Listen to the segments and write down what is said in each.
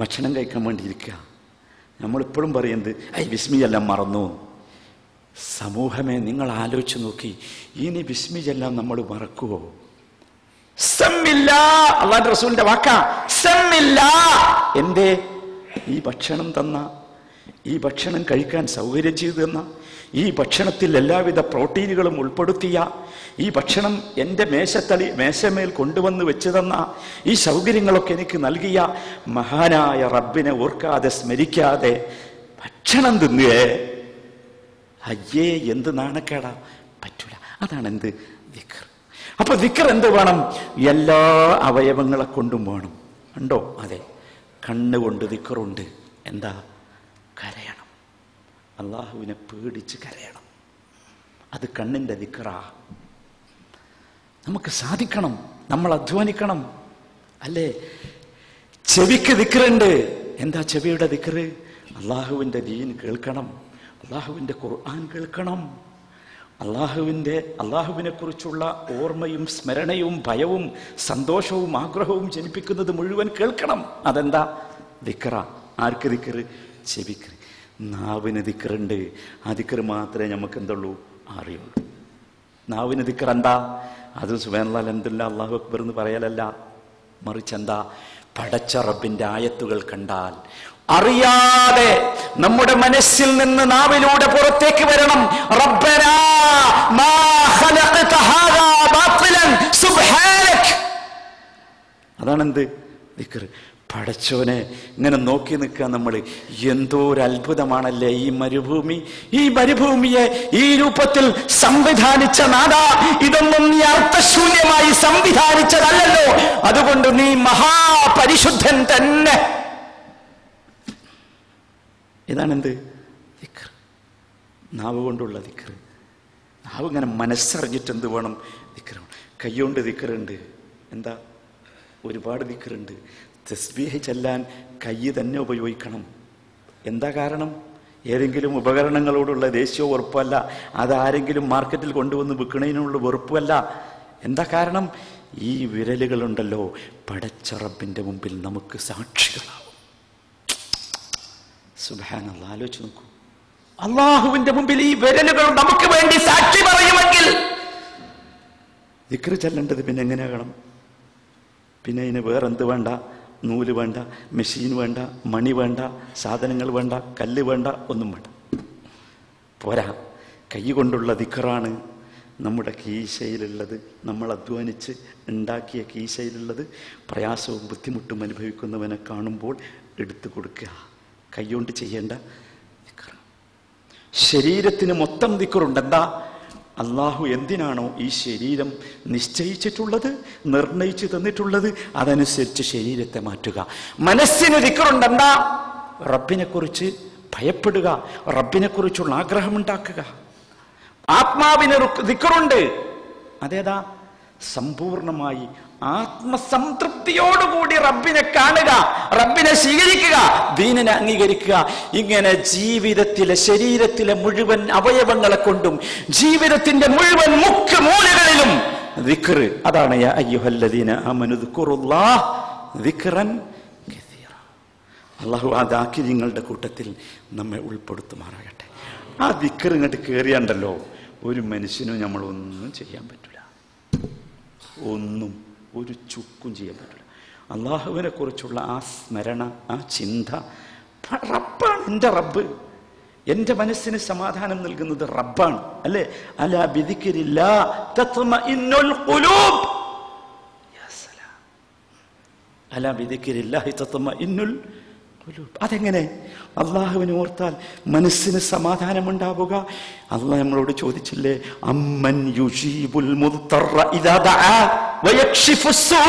ഭക്ഷണം കഴിക്കാൻ വേണ്ടി ഇരിക്കുക. നമ്മളിപ്പോഴും പറയുന്നത് ബിസ്മി എല്ലാം മറന്നു. സമൂഹമേ, നിങ്ങൾ ആലോചിച്ച് നോക്കി, ഇനി ബിസ്മി എല്ലാം നമ്മൾ മറക്കുവോ? അല്ലാഹുവിന്റെ റസൂലിന്റെ വാക്കാ, എന്തേ? ഈ ഭക്ഷണം തന്ന, ഈ ഭക്ഷണം കഴിക്കാൻ സൗകര്യം ചെയ്തു തന്ന, ഈ ഭക്ഷണത്തിൽ എല്ലാവിധ പ്രോട്ടീനുകളും ഉൾപ്പെടുത്തിയ, ഈ ഭക്ഷണം എൻ്റെ മേശമേൽ കൊണ്ടുവന്ന് വെച്ച് തന്ന, ഈ സൗകര്യങ്ങളൊക്കെ എനിക്ക് നൽകിയ മഹാനായ റബ്ബിനെ ഓർക്കാതെ സ്മരിക്കാതെ ഭക്ഷണം തിന്നുകേ, അയ്യേ എന്ത് നാണക്കേടാ, പറ്റൂല. അതാണ് എന്ത്? ദിക്ർ. അപ്പൊ ദിക്ർ എന്ത് വേണം? എല്ലാ അവയവങ്ങളെ കൊണ്ടും വേണം. ഉണ്ടോ? അതെ, കണ്ണുകൊണ്ട് ദിക്റുണ്ട്. എന്താ? കരയണം, അള്ളാഹുവിനെ പേടിച്ച് കരയണം. അത് കണ്ണിന്റെ ദിക്റാ. നമുക്ക് സാധിക്കണം, നമ്മൾ അധ്വാനിക്കണം, അല്ലേ? ചെവിക്ക് ദിക്റുണ്ട്. എന്താ ചെവിയുടെ ദിക്റ്? അള്ളാഹുവിന്റെ ദീൻ കേൾക്കണം, അള്ളാഹുവിന്റെ ഖുർആൻ കേൾക്കണം, അള്ളാഹുവിനെ കുറിച്ചുള്ള ഓർമ്മയും സ്മരണയും ഭയവും സന്തോഷവും ആഗ്രഹവും ജനിപ്പിക്കുന്നത് മുഴുവൻ കേൾക്കണം. അതെന്താ? ദിക്റ. ആർക്ക് ദിക്റ്? ചെവിക്ക്. നാവിന് ദിക്റുണ്ട്. ആ ദിക്റ് മാത്രമേ നമുക്ക് എന്തുള്ളൂ? അറിയുള്ളൂ. നാവിന് ദിക്ർ എന്താ? അത് സുബ്ഹാനല്ലാഹ് അൽഹംദുലില്ലാഹ് അല്ലാഹു അക്ബർ എന്ന് പറയലല്ല, മറിച്ച് എന്താ? പടച്ച റബ്ബിന്റെ ആയത്തുകൾ കണ്ടാൽ അറിയാതെ നമ്മുടെ മനസ്സിൽ നിന്ന് നാവിലൂടെ പുറത്തേക്ക് വരണം, റബ്ബനാ മാ ഖലഖത ഹാദാ ബാത്തിലൻ സുബ്ഹാനക. അതാണെന്ത്? ദിക്ർ. പടച്ചോനെ ഇങ്ങനെ നോക്കി നിൽക്കുക നമ്മൾ. എന്തോ ഒരു അത്ഭുതമാണല്ലേ ഈ മരുഭൂമി. ഈ മരുഭൂമിയെ ഈ രൂപത്തിൽ സംവിധാനിച്ച നാഥാ, ഇതൊന്നും നീ അർത്ഥശൂന്യമായി സംവിധാനിച്ചതല്ലല്ലോ. അതുകൊണ്ട് നീ മഹാപരിശുദ്ധൻ തന്നെ. ഇതാണെന്ത്? ദിക്ർ. നാവ് കൊണ്ടുള്ള ദിക്ർ. നാവ് ഇങ്ങനെ മനസ്സറിഞ്ഞിട്ട് എന്ത് വേണം? ദിക്ർ. കൈകൊണ്ട് ദിക്റുണ്ട്. എന്താ? ഒരുപാട് ദിക്റുണ്ട്. തസ്ബീഹ് ചെല്ലാൻ കൈ തന്നെ ഉപയോഗിക്കണം. എന്താ കാരണം? ഏതെങ്കിലും ഉപകരണങ്ങളോടുള്ള ദേഷ്യമോ വെറുപ്പല്ല, അതാരെങ്കിലും മാർക്കറ്റിൽ കൊണ്ടുവന്ന് വിൽക്കുന്നതിനുള്ള വെറുപ്പല്ല. എന്താ കാരണം? ഈ വിരലുകളുണ്ടല്ലോ, പടച്ച റബ്ബിന്റെ മുമ്പിൽ നമുക്ക് സാക്ഷികളാവും. സുബ്ഹാനല്ലാഹ്, ആലോചിച്ച് നോക്കൂ. അള്ളാഹുവിന്റെ മുമ്പിൽ ഈ വിരലുകൾ നമുക്ക് വേണ്ടി സാക്ഷി പറയുമെങ്കിൽ ദിക്ർ ചെല്ലേണ്ടത് പിന്നെ എങ്ങനെയാകണം? പിന്നെ ഇതിന് വേറെന്ത് വേണ്ട? നൂല് വേണ്ട, മെഷീൻ വേണ്ട, മണി വേണ്ട, സാധനങ്ങൾ വേണ്ട, കല്ല് വേണ്ട, ഒന്നും വേണ്ട. പോരാ, കൈ കൊണ്ടുള്ള ദിക്റാണ് നമ്മുടെ കീശയിലുള്ളത്. നമ്മൾ അധ്വാനിച്ച് ഉണ്ടാക്കിയ കീശയിലുള്ളത് പ്രയാസവും ബുദ്ധിമുട്ടും അനുഭവിക്കുന്നവനെ കാണുമ്പോൾ എടുത്തു കൊടുക്കുക. കൈകൊണ്ട് ചെയ്യേണ്ട ദിക്ർ. ശരീരത്തിന് മൊത്തം ദിക്റുണ്ട്. എന്താ? അള്ളാഹു എന്തിനാണോ ഈ ശരീരം നിശ്ചയിച്ചിട്ടുള്ളത്, നിർണയിച്ചു തന്നിട്ടുള്ളത്, അതനുസരിച്ച് ശരീരത്തെ മാറ്റുക. മനസ്സിന് ദിക്റുണ്ട്. എന്താ? റബ്ബിനെ കുറിച്ച് ഭയപ്പെടുക, റബ്ബിനെ കുറിച്ചുള്ള ആഗ്രഹമുണ്ടാക്കുക. ആത്മാവിന് ദിക്റുണ്ട്. അതേതാ? സമ്പൂർണമായി ആത്മസംതൃപ്തിയോടുകൂടി റബ്ബിനെ കാണുക, റബ്ബിനെ സ്വീകരിക്കുക, ദീനിനെ അംഗീകരിക്കുക. ഇങ്ങനെ ജീവിതത്തിലെ ശരീരത്തിലെ മുഴുവൻ അവയവങ്ങളെ കൊണ്ടും ജീവിതത്തിന്റെ മുഴുവൻ മൂലകളിലും ദിക്ർ. അതാണ് യാ അയ്യുഹല്ലദീന ആമനു ദിക്റുല്ലാഹ് ദിക്റൻ കസീറ. അല്ലാഹു ആ ദാക്കിരിങ്ങളുടെ കൂട്ടത്തിൽ നമ്മെ ഉൾപ്പെടുത്തുമാറാകട്ടെ. ആ ദിക്ർ ഇങ്ങോട്ട് കേറിയാണ്ടല്ലോ, ഒരു മനുഷ്യനും നമ്മളൊന്നും ചെയ്യാൻ പറ്റില്ല. ഒന്നും, ഒരു ചുക്കും ചെയ്യാൻ പറ്റില്ല. അള്ളാഹുവിനെ കുറിച്ചുള്ള ആ സ്മരണ, ആ ചിന്ത, റബ്ബാണ് എൻ്റെ റബ്ബ്. എൻ്റെ മനസ്സിന് സമാധാനം നൽകുന്നത് റബ്ബാണ്, അല്ലേ? അലാ ബിദിക്രില്ലാഹ് തത്മഇന്നുൽ ഖുലൂബ്. യാ സലാം. അലാ ബിദിക്രില്ലാഹി തത്മഇന്നുൽ ഖുലൂബ്. അതെങ്ങനെ? അള്ളാഹുവിനെ ഓർത്താൽ മനസ്സിന് സമാധാനമുണ്ടാവുക. അള്ളാഹ് നമ്മളോട് ചോദിച്ചില്ലേ, അമ്മൻ യുജീബുൽ മുദ്തറ ഇദാ ദഅ വയക്ഷിഫുസ് സൂ.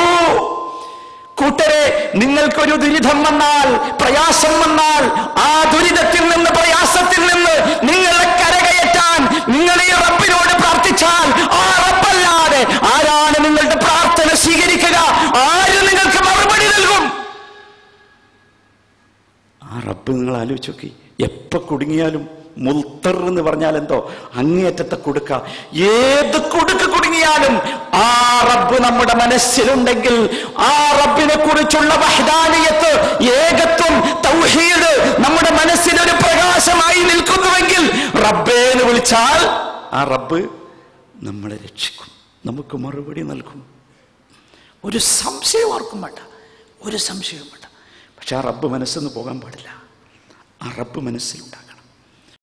കൂട്ടരെ, നിങ്ങൾക്കൊരു ദുരിതം വന്നാൽ, പ്രയാസം വന്നാൽ, ആ ദുരിതത്തിൽ നിന്ന്, പ്രയാസത്തിൽ നിന്ന് നിങ്ങളെ കരകയറ്റാൻ നിങ്ങൾ ഈ റബ്ബിനോട് പ്രാർത്ഥിച്ചാൽ, ആ റബ്ബല്ലാതെ ആരാണ് നിങ്ങളുടെ പ്രാർത്ഥന സ്വീകരിക്കുക? ആര് നിങ്ങൾക്ക് മറുപടി നൽകും? ആ റബ്ബ് നിങ്ങൾ ആലോചിച്ച് നോക്കി. എപ്പോ കുടുങ്ങിയാലും, മുൽത്തർ എന്ന് പറഞ്ഞാൽ എന്തോ? അങ്ങേയറ്റത്തെ കൊടുക്ക. ഏത് കൊടുക്ക് കുടുങ്ങിയാലും ആ റബ്ബ് നമ്മുടെ മനസ്സിലുണ്ടെങ്കിൽ, ആ റബ്ബിനെ കുറിച്ചുള്ള വഹ്ദാനിയത്ത്, ഏകത്വം റബ്ബേ എന്ന് വിളിച്ചാൽ ആ റബ്ബ് നമ്മളെ രക്ഷിക്കും, നമുക്ക് മറുപടി നൽകും. ഒരു സംശയം ആർക്കും വേണ്ട, ഒരു സംശയവും വേണ്ട. പക്ഷെ ആ റബ്ബ് മനസ്സിന്ന് പോകാൻ പാടില്ല, ആ റബ്ബ് മനസ്സിലുണ്ടാകും.